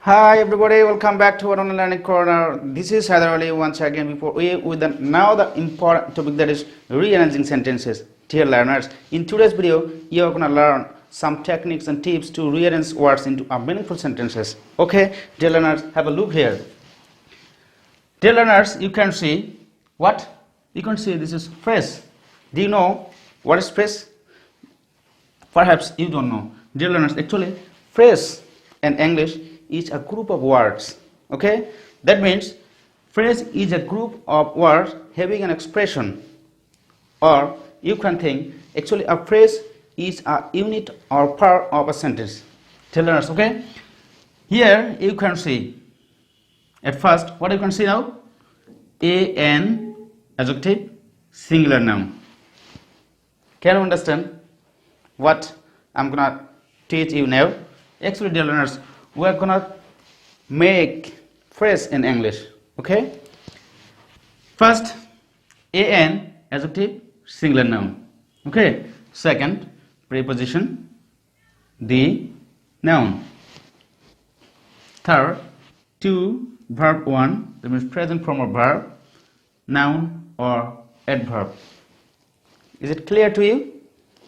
Hi everybody, welcome back to our online learning corner. This is Haider Ali once again before we with the important topic, that is rearranging sentences. Dear learners, in today's video you are gonna learn some techniques and tips to rearrange words into meaningful sentences. Okay, dear learners, have a look here. Dear learners, you can see what? You can see this is phrase. Do you know what is phrase? Perhaps you don't know. Dear learners, actually phrase in English is a group of words. Okay, that means phrase is a group of words having an expression, or you can think actually a phrase is a unit or part of a sentence. Dear learners, okay, here you can see at first what you can see now, an adjective singular noun. Can you understand what I'm gonna teach you now? Actually, dear learners, we're gonna make phrase in English. Okay, first an adjective singular noun. Okay, second preposition the noun. Third to verb 1, that means present form of verb, noun or adverb. Is it clear to you?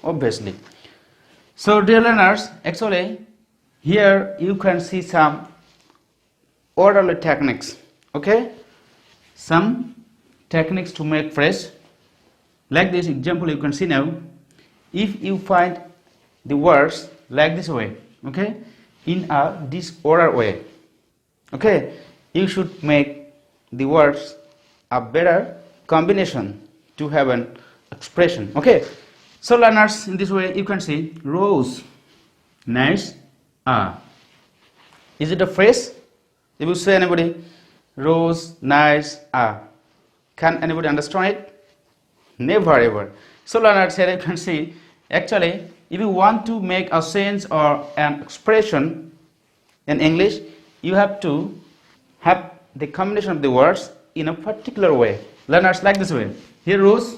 Obviously. So dear learners, actually here you can see some orderly techniques. Okay, some techniques to make phrase. Like this example you can see now. If you find the words like this way, okay, in a disordered way, okay, you should make the words a better combination to have an expression. Okay, so learners, in this way you can see rose, nice, is it a phrase? If you say anybody rose, nice, can anybody understand it? Never ever. So learners, here you can see actually if you want to make a sense or an expression in English, you have to have the combination of the words in a particular way. Learners, like this way. Here rose,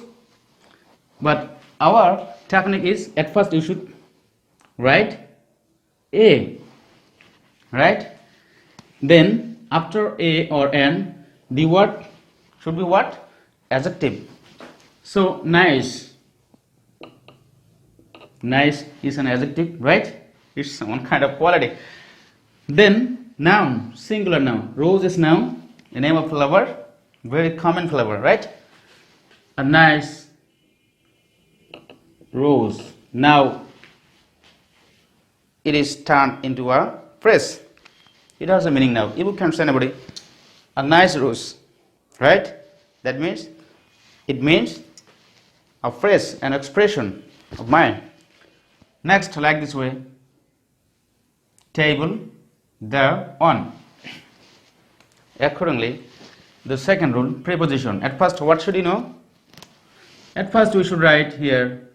but our technique is at first you should write a, right? Then after a or an, the word should be what? Adjective. So nice. Nice is an adjective, right? It's one kind of quality. Then noun, singular noun. Rose is noun, a name of flower, very common flower, right? A nice rose. Now it is turned into a phrase. It has a meaning now. If you can say anybody a nice rose, right? That means it means a phrase, an expression of mine. Next, like this way, table, the, on. Accordingly, the second rule, preposition. At first, what should you know? At first, we should write here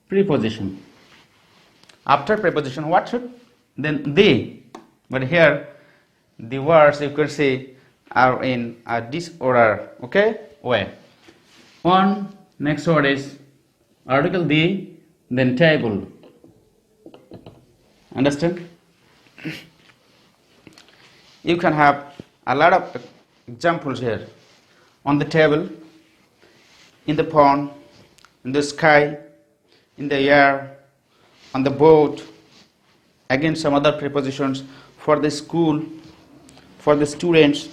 preposition. After preposition, what should? Then the. But here, the words you can see are in a disorder, okay, way. On, next word is article the, then table. Understand? You can have a lot of examples here. On the table, in the pond, in the sky, in the air, on the boat. Again, some other prepositions for the school, for the students,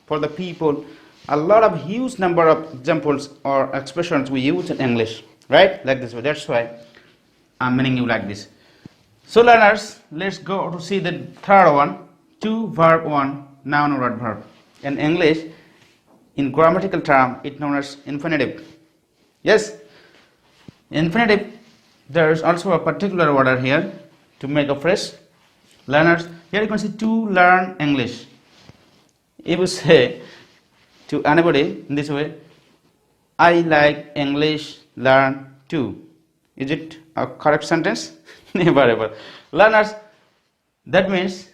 for the people. A lot of huge number of examples or expressions we use in English, right? Like this way. That's why I'm meaning you like this. So learners, let's go to see the third one. To verb 1, noun or adverb. In English, in grammatical term, it's known as infinitive. Yes, infinitive. There is also a particular order here to make a phrase. Learners, here you can see to learn English. If you say to anybody in this way, I like English, learn to. Is it a correct sentence? Never ever. Learners, that means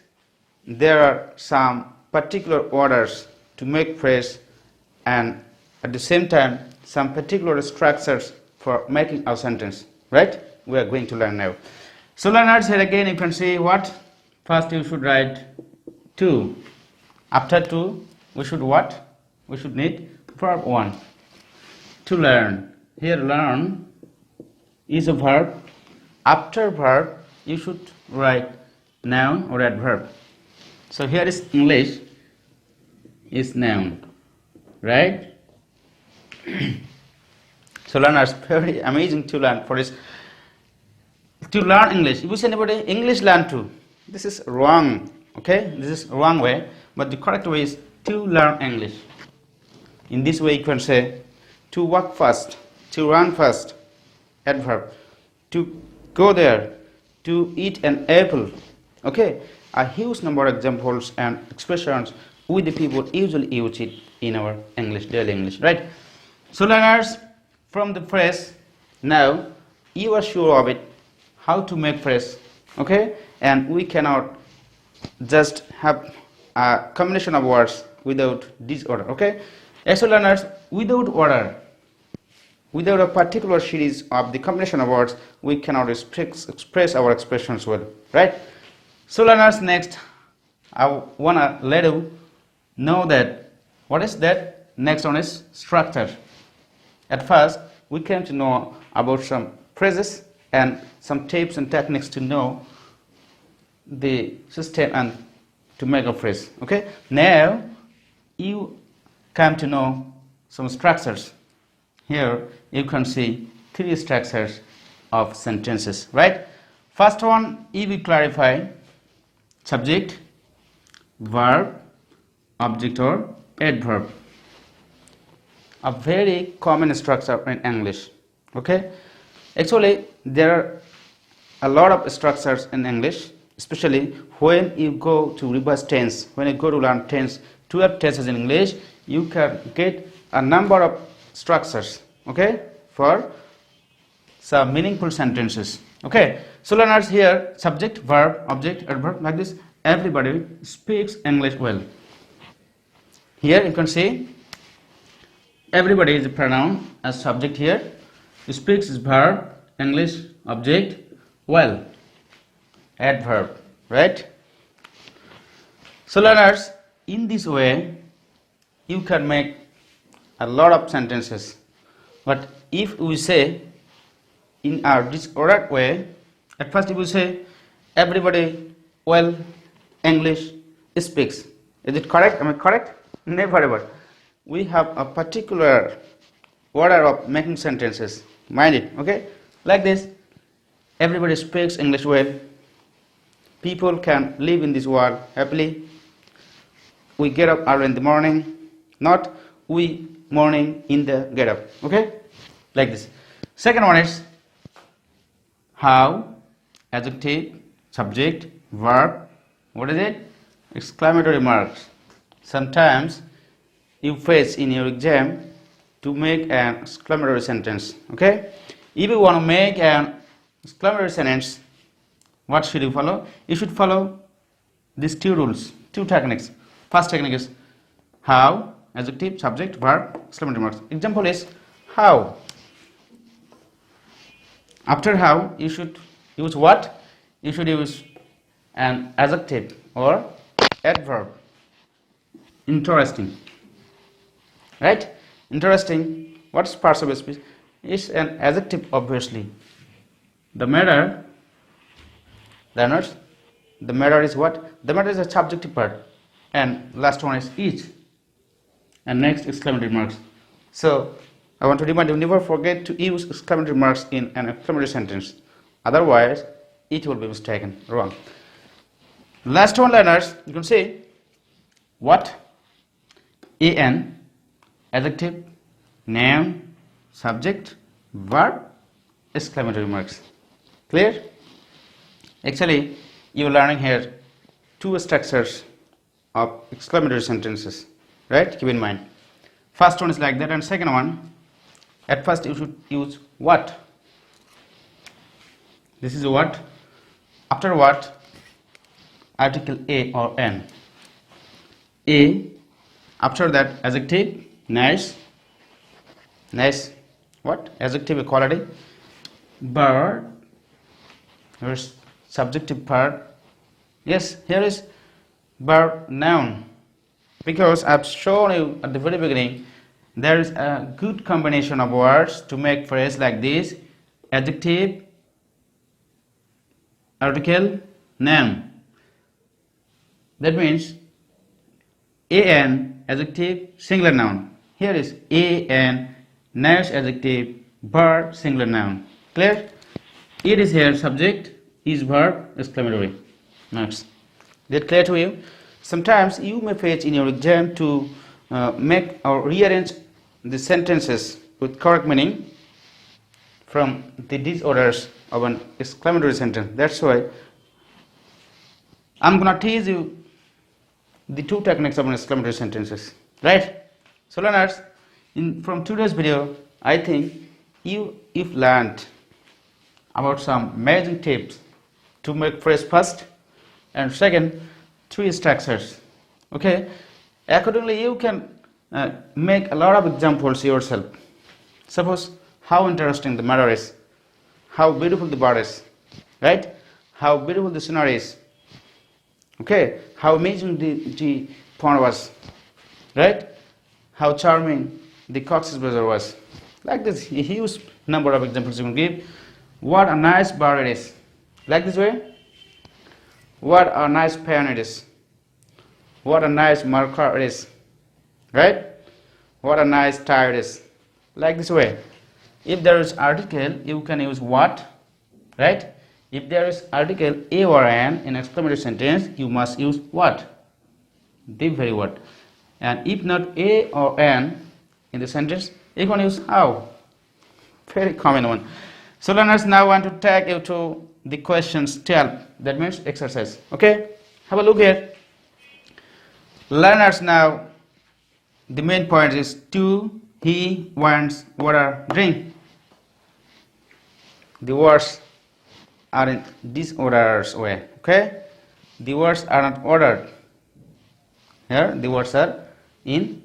there are some particular orders to make phrase, and at the same time some particular structures for making a sentence, right? We are going to learn now. So learners, here again you can see what? First you should write 2. After 2, we should what? We should need verb 1. To learn. Here learn is a verb. After verb, you should write noun or adverb. So here is English is noun, right? So learners, very amazing to learn for this. To learn English. If you say anybody English learn to, this is wrong. Okay, this is wrong way. But the correct way is to learn English. In this way, you can say to walk fast, to run fast, adverb. To go there, to eat an apple. Okay, a huge number of examples and expressions we the people usually use it in our English, daily English, right? So learners, from the phrase now, you are sure of it, how to make phrase, okay? And we cannot just have a combination of words without disorder, okay? So learners, without order, without a particular series of the combination of words, we cannot express our expressions well, right? So learners, next, I wanna let you know that what is that? Next one is structure. At first, we came to know about some phrases and some tips and techniques to know the system and to make a phrase. Okay. Now you come to know some structures. Here you can see 3 structures of sentences. Right. First one, you will clarify subject, verb, object or adverb. A very common structure in English. Okay. Actually, there are a lot of structures in English, especially when you go to reverse tense. When you go to learn tense, 12 tenses in English, you can get a number of structures, okay, for some meaningful sentences. Okay, so learners, here subject, verb, object, adverb, like this. Everybody speaks English well. Here you can see everybody is a pronoun as subject here. Speaks is verb, English, object, well, adverb, right? So learners, in this way, you can make a lot of sentences. But if we say in our disordered way, at first if we say everybody well English speaks. Is it correct? Am I correct? Never ever. We have a particular order of making sentences. Mind it, okay? Like this, everybody speaks English well. People can live in this world happily. We get up early in the morning, not we morning in the get up, okay? Like this. Second one is how, adjective, subject, verb, what is it? Exclamatory marks. Sometimes you face in your exam to make an exclamatory sentence, okay? If you want to make an exclamatory sentence, what should you follow? You should follow these 2 rules, 2 techniques. First technique is how, adjective, subject, verb, exclamatory marks. Example is how. After how, you should use what? You should use an adjective or adverb. Interesting. Right? Interesting. What's parts of speech? It's an adjective, obviously. The matter, learners, the matter is what? The matter is a subjective part. And last one is each. And next, exclamatory marks. So, I want to remind you, never forget to use exclamatory marks in an exclamatory sentence. Otherwise, it will be mistaken, wrong. Last one, learners, you can say what? An, adjective, noun, subject, verb, exclamatory marks. Clear? Actually, you are learning here 2 structures of exclamatory sentences, right? Keep in mind. First one is like that, and second one, at first you should use what. This is what. After what, article A or N. A, after that, adjective, nice, nice, what? Adjective quality. Bird, here's subjective part. Yes, here is verb, noun. Because I've shown you at the very beginning, there is a good combination of words to make phrase like this: adjective, article, noun. That means an adjective, singular noun. Here is an nice adjective, verb, singular noun. Clear? It is here subject, is verb, exclamatory. Next. That clear to you? Sometimes you may face in your exam to make or rearrange the sentences with correct meaning from the disorders of an exclamatory sentence. That's why I'm gonna teach you the two techniques of an exclamatory sentences, right? So learners, from today's video, I think you've learned about some amazing tips to make phrase first and second, three structures. Okay, accordingly you can make a lot of examples yourself. Suppose how interesting the matter is, how beautiful the bird is, right? How beautiful the scenery is. Okay, how amazing the pond was, right? How charming the Cox's Bazar was. Like this, a huge number of examples you can give. What a nice bird it is. Like this way. What a nice pen it is. What a nice marker it is. Right? What a nice tie it is. Like this way. If there is article, you can use what, right? If there is article a or an in exclamatory sentence, you must use what? The very word. And if not a or an in the sentence, you can use how. Very common one. So learners, now I want to take you to the questions 12. That means exercise. Okay? Have a look here. Learners, now the main point is to, he wants water, drink. The words are in disordered way. Okay? The words are not ordered. Here the words are in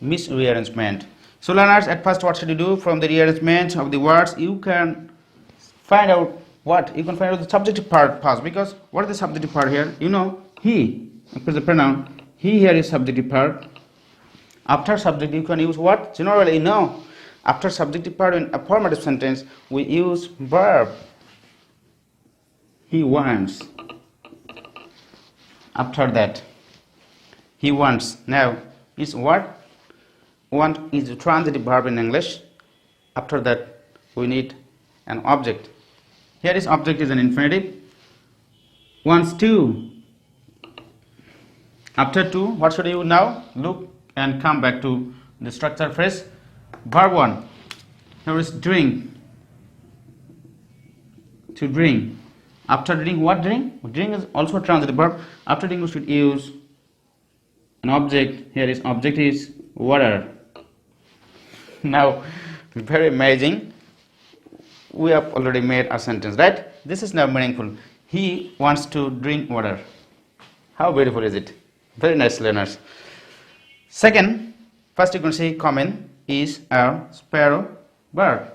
misrearrangement. So learners, at first what should you do? From the rearrangement of the words, you can find out what? You can find out the subjective part first, because what is the subjective part here? You know, he, because the pronoun, he here is subjective part. After subject you can use what? Generally no. After subjective part in affirmative sentence, we use verb. He wants. After that, he wants. Now, is what? Want is a transitive verb in English. After that, we need an object. Here is object is an infinitive. Wants to. After to, what should you now? Look and come back to the structure phrase. Verb 1. Here is drink. To drink. After drink, what drink? Drink is also a transitive verb. After drink, we should use an object. Here is object is water. Now, very amazing. We have already made a sentence, right? This is now meaningful. He wants to drink water. How beautiful is it? Very nice, learners. Second, first you can see common is a sparrow bird.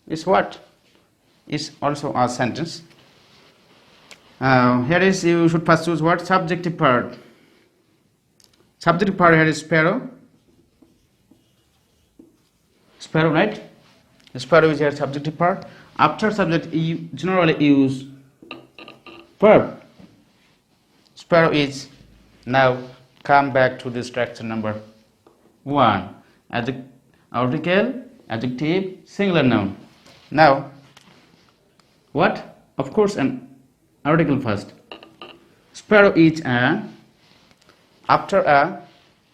Is what? Is also a sentence. Here is, you should first choose what? Subjective part. Subjective part here is sparrow. Sparrow, right? The sparrow is here subjective part. After subject, you generally use verb. Sparrow is. Now come back to the structure number 1. Article, adjective, singular noun. Now, what? Of course, an article first. Sparrow is a. After a,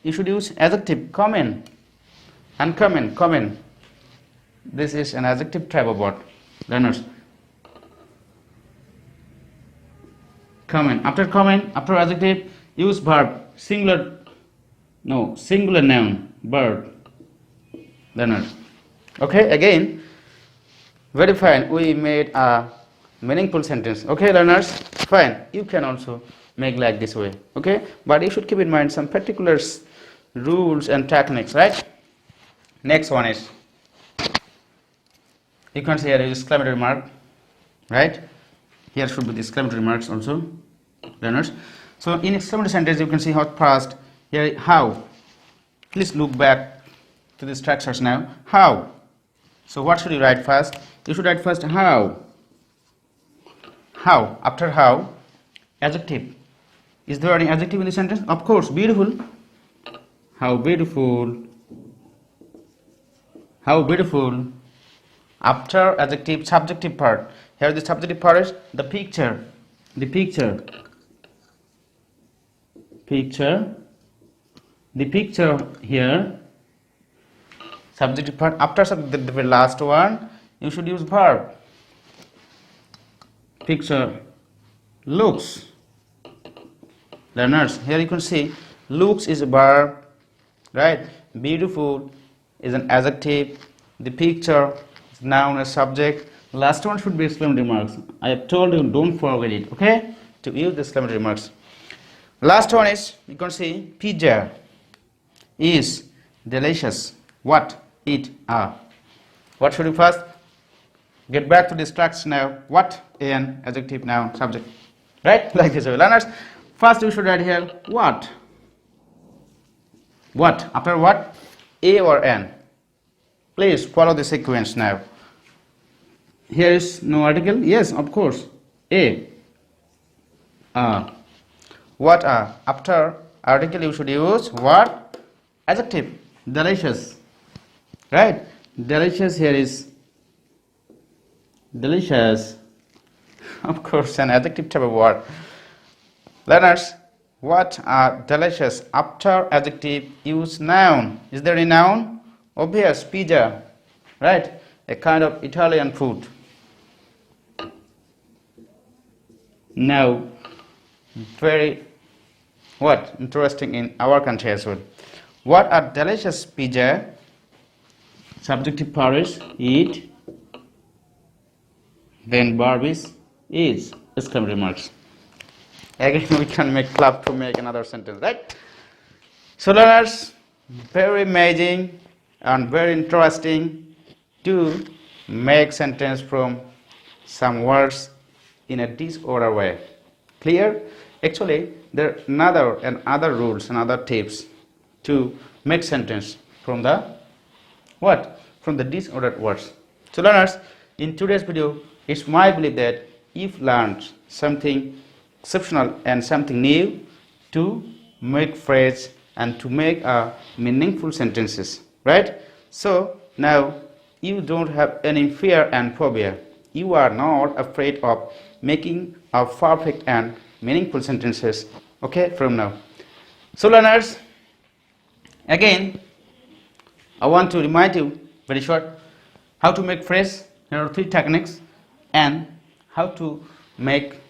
you should use adjective, common. Uncommon, common. This is an adjective type of word, learners. Common. After common, after adjective, use verb. Singular noun, bird, learners. Okay, again, very fine. We made a meaningful sentence. Okay, learners, fine. You can also make like this way. Okay, but you should keep in mind some particular rules and techniques, right? Next one is, you can say here is exclamatory mark, right? Here should be the exclamatory marks also, learners. So in exclamatory sentence you can see how first here how. Please look back to the structures now. How. So what should you write first? You should write first how. How. After how, adjective. Is there any adjective in the sentence? Of course, beautiful. How beautiful. How beautiful. After adjective, subjective part. Here the subjective part is the picture. The picture. Picture. The picture here. Subjective part. After the very last one, you should use verb. Picture. Looks. Learners, here you can see looks is a verb, right? Beautiful is an adjective. The picture is noun as subject. Last one should be exclamatory marks. I have told you, don't forget it, okay? To use the exclamatory marks. Last one is, you can see pizza is delicious. What? It are. What should you first? Get back to the structure now. What? An adjective, noun, subject. Right? Like this way. Learners, first you should write here what. What? After what? A or N. Please follow the sequence now. Here is no article. Yes, of course. A. What are? After article you should use what? Adjective. Delicious. Right? Delicious here is delicious. Of course, an adjective type of word. Learners, what are delicious? After adjective, use noun. Is there a noun? Obvious, pizza. Right? A kind of Italian food. Now, very what? Interesting in our country as well. What are delicious pizza? Subjective part is eat. Then verb is exclamatory marks. Again we can make club to make another sentence, right? So learners, very amazing and very interesting to make sentence from some words in a disorder way. Clear? Actually there are other rules and other tips to make sentence from the what? From the disordered words. So learners, in today's video, it's my belief that you've learned something exceptional and something new to make phrase and to make meaningful sentences, right? So now you don't have any fear and phobia. You are not afraid of making a perfect and meaningful sentences, okay, from now. So learners, again I want to remind you very short how to make phrase. There are 3 techniques and how to make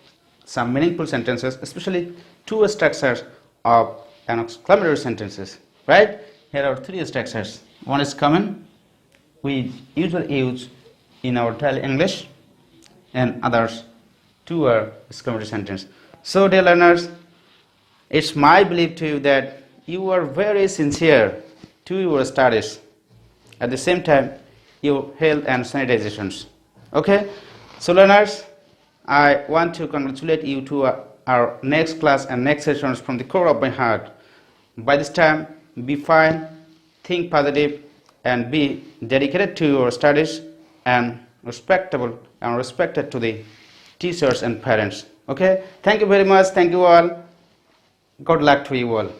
some meaningful sentences, especially 2 structures of an exclamatory sentences, right? Here are 3 structures. One is common, we usually use in our daily English, and others 2 are exclamatory sentence. So dear learners, it's my belief to you that you are very sincere to your studies. At the same time, your health and sanitizations. Okay? So learners, I want to congratulate you to our next class and next sessions from the core of my heart. By this time, be fine, think positive, and be dedicated to your studies and respectable and respected to the teachers and parents. Okay? Thank you very much. Thank you all. Good luck to you all.